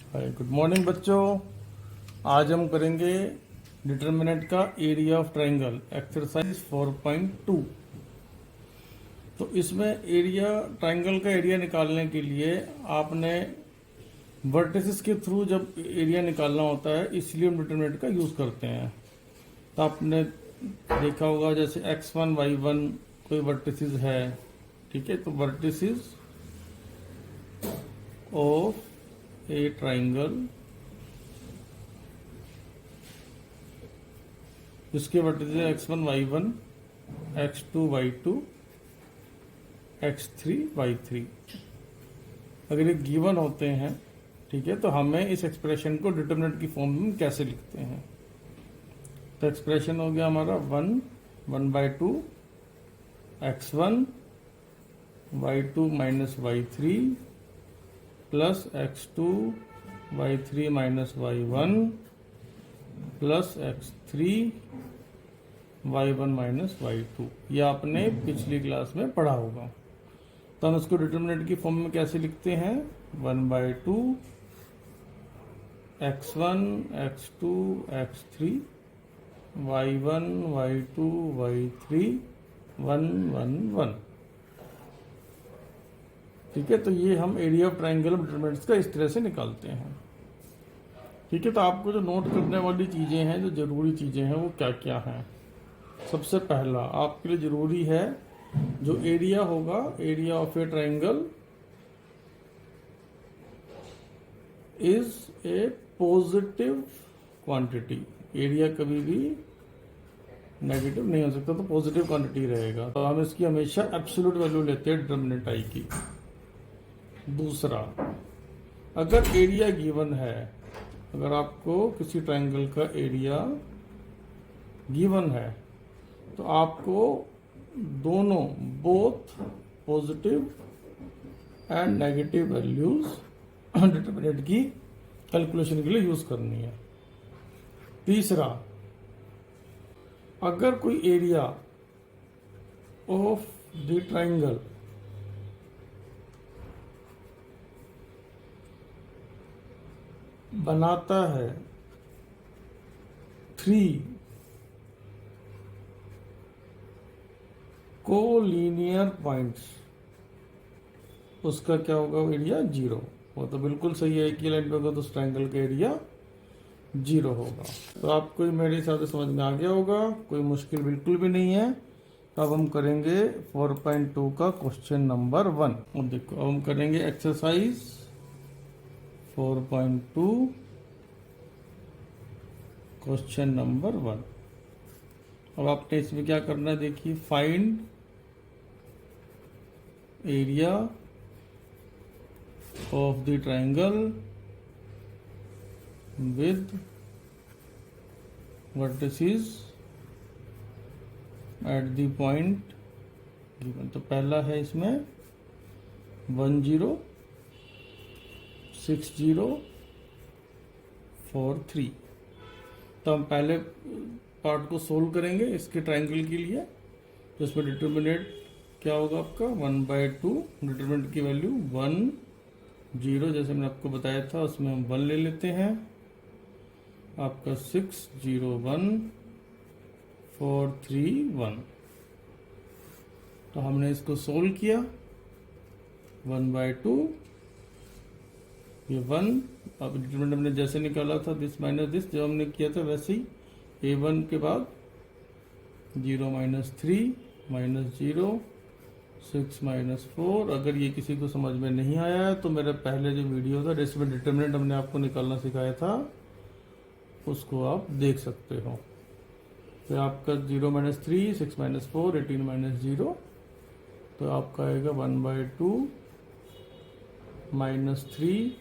हाय, good morning बच्चों। आज हम करेंगे डिटर्मिनेंट का एरिया ऑफ ट्रायंगल एक्सरसाइज 4.2। तो इसमें एरिया ट्रायंगल का एरिया निकालने के लिए आपने वर्टिसेस के थ्रू जब एरिया निकालना होता है, इसलिए हम डिटर्मिनेंट का यूज़ करते हैं। तो आपने देखा होगा जैसे x1 y1 कोई वर्टिसेस है, ठीक है। तो वर्टिसेस ऑफ ए ट्रायंगल जिसके vertices x1 y1 x2 y2 x3 y3 अगर ये गिवन होते हैं, ठीक है, तो हमें इस एक्सप्रेशन को डिटर्मिनेंट की फॉर्म में कैसे लिखते हैं। तो एक्सप्रेशन हो गया हमारा 1/2 x1 y2 minus y3 plus x2 y3 minus y1 plus x3 y1 minus y2। ये आपने पिछली क्लास में पढ़ा होगा। तो हम इसको डिटर्मिनेंट की फॉर्म में कैसे लिखते हैं? 1/2 x1 x2 x3 y1 y2 y3 1 1 1। ठीक है, तो ये हम एरिया ऑफ ट्रायंगल डिटर्मिनेंट्स का इस तरह से निकालते हैं। ठीक है, तो आपको जो नोट करने वाली चीज़ें हैं, जो ज़रूरी चीज़ें हैं, वो क्या क्या हैं। सबसे पहला आपके लिए ज़रूरी है, जो एरिया होगा, area of A triangle is a positive quantity. Area कभी भी नेगेटिव नहीं हो सकता, तो पॉजिटिव क्वांटिटी रहेगा। तो हम इसकी हमेशा एब्सोल्यूट वैल्यू लेते हैं डिटर्मिनेंट आई की। दूसरा, अगर एरिया गिवन है, अगर आपको किसी ट्रायंगल का एरिया गिवन है, तो आपको दोनों both positive and negative values determinant की कैलकुलेशन के लिए यूज करनी है। तीसरा, अगर कोई एरिया ऑफ द ट्रायंगल बनाता है 3 कोलिनियर पॉइंट्स, उसका क्या होगा? एरिया 0। वो तो बिल्कुल सही है, एक ही लाइन पे होगा तो उस ट्रायंगल का एरिया 0 होगा। तो आपको मेरे हिसाब से समझ में आ गया होगा, कोई मुश्किल बिल्कुल भी नहीं है। तो अब हम करेंगे 4.2 का क्वेश्चन नंबर 1। और देखो, अब हम करेंगे एक्सरसाइज 4.2 क्वेश्चन नंबर 1। अब आपने इसमें क्या करना है, देखिए, find area of the triangle with vertices at the point given. तो पहला है इसमें 1 0 6 0 4 3। तो हम पहले पार्ट को सोल्व करेंगे इसके ट्रायंगल के लिए। तो इसमें डिटर्मिनेंट क्या होगा आपका? 1/2, डिटर्मिनेंट की वैल्यू 1 0, जैसे मैंने आपको बताया था, उसमें हम 1 ले लेते हैं। आपका 6 0 1 4 3 1। तो हमने इसको सोल्व किया। 1/2 ये 1। अब डिटरमिनेंट हमने जैसे निकाला था, दिस माइनस दिस, जो हमने किया था वैसे ही। a1 के बाद 0 माइनस 3 माइनस 0 6 माइनस 4। अगर ये किसी को समझ में नहीं आया है तो मेरा पहले जो वीडियो था जिसमें डिटरमिनेंट हमने आपको निकालना सिखाया था, उसको आप देख सकते हो। तो आपका 0 माइनस 3 6 माइनस 4 18 माइनस 0। तो आपका आएगा 1/2 माइनस 3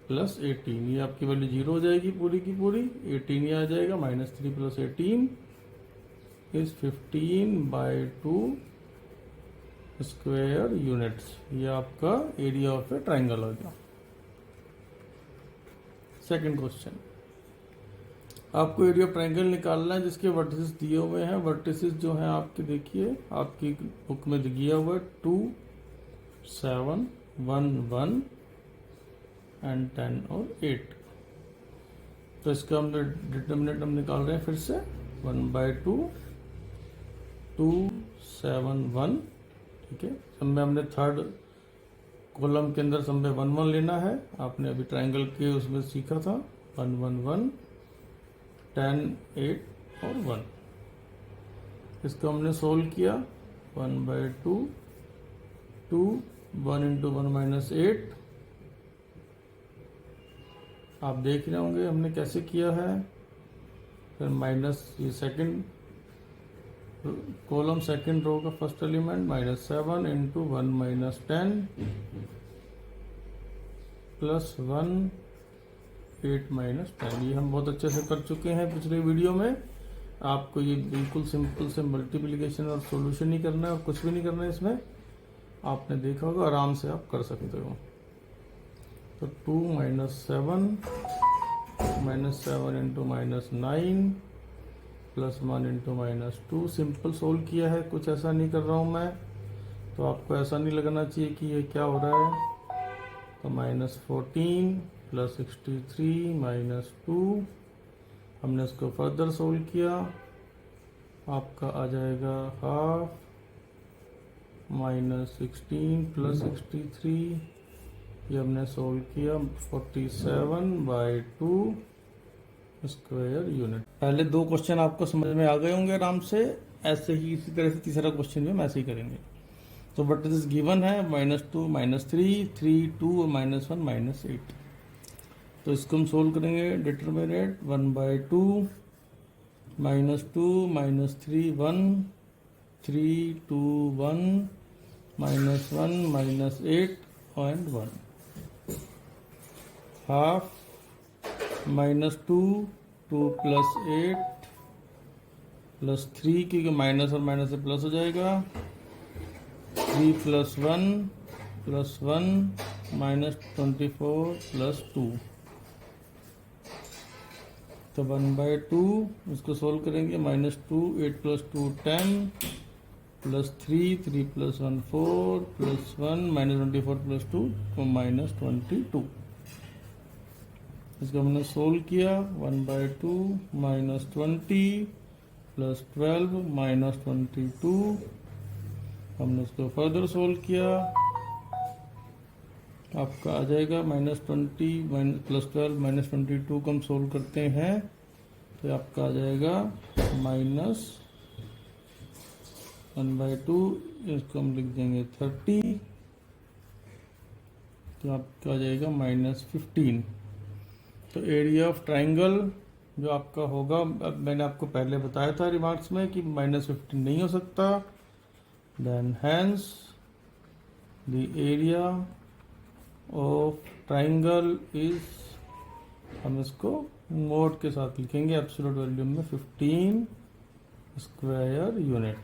प्लस 18। ये आपकी वैल्यू 0 हो जाएगी पूरी की पूरी। 18 ये आ जाएगा, minus 3 plus 18 is 15/2 square units. ये आपका एरिया ऑफ ए ट्रायंगल हो गया। सेकंड क्वेश्चन, आपको एरिया ऑफ ट्रायंगल निकालना है जिसके वर्टिसेस दिए हुए हैं। वर्टिसेस जो हैं आपके, देखिए आपकी बुक में दिया हुआ है 2 7 1 1 एंड 10 और 8। तो इसका हम डिटर्मिनेंट हम निकाल रहे हैं फिर से 1/2 2 7 1। ठीक है, सब में हमने थर्ड कॉलम के अंदर सब में 1 1 लेना है। आपने अभी ट्राइंगल के उसमें सीखा था 1 1 1 10 8 और 1। इसको हमने सोल्व किया 1/2 2 1 इंटू 1 माइनस 8। आप देख रहे होंगे हमने कैसे किया है। फिर माइनस ये सेकंड कॉलम सेकंड रो का first element -7 into 1 minus 10 plus 1 8 minus 10। ये हम बहुत अच्छे से कर चुके हैं पिछले वीडियो में। आपको ये बिल्कुल सिंपल से मल्टीप्लिकेशन और सॉल्यूशन नहीं करना है और कुछ भी नहीं करना है इसमें। आपने देखा होगा, आराम से आप कर सकते हो। तो 2 -7 into -9 plus 1 into -2 simple solve किया है, कुछ ऐसा नहीं कर रहा हूँ मैं। तो आपको ऐसा नहीं लगना चाहिए कि ये क्या हो रहा है। तो -14 प्लस 63 -2 हमने इसको फर्दर सोल्व किया। आपका आ जाएगा हाफ -16 प्लस 63। ये हमने सोल्व किया 47/2 स्क्वायर यूनिट। पहले दो क्वेश्चन आपको समझ में आ गए होंगे आराम से। ऐसे ही इसी तरह से तीसरा क्वेश्चन भी हम ऐसे ही करेंगे। तो बट दिस गिवन है -2 -3 3 2 और -1 -8। तो इसको हम सोल्व करेंगे। Determinant 1/2 -2 -3 1 3 2 1 -1 -8 and 1 half -2 2 plus 8 plus 3 क्योंकि माइनस और माइनस से प्लस हो जाएगा 3 प्लस 1 प्लस 1 -24 प्लस 2। तो 1/2 इसको सोल्व करेंगे -2 8 plus 2 10 plus 3 3 plus 1 4 plus 1 -24 plus 2 तो -22। इसको हमने सोल्व किया 1/2 -20 प्लस 12 -22। हमने इसको फर्दर सोल्व किया। आपका आ जाएगा -20 प्लस 12 -22 को हम सोल्व करते हैं तो आपका आ जाएगा -1/2। इसको हम लिख देंगे 30। तो आपका आ जाएगा -15। तो एरिया ऑफ ट्राइंगल जो आपका होगा, अब मैंने आपको पहले बताया था रिमार्क्स में कि -15 नहीं हो सकता। Then hence the area of triangle is, हम इसको मोड के साथ लिखेंगे एब्सोल्यूट वैल्यू में 15 स्क्वायर यूनिट्स।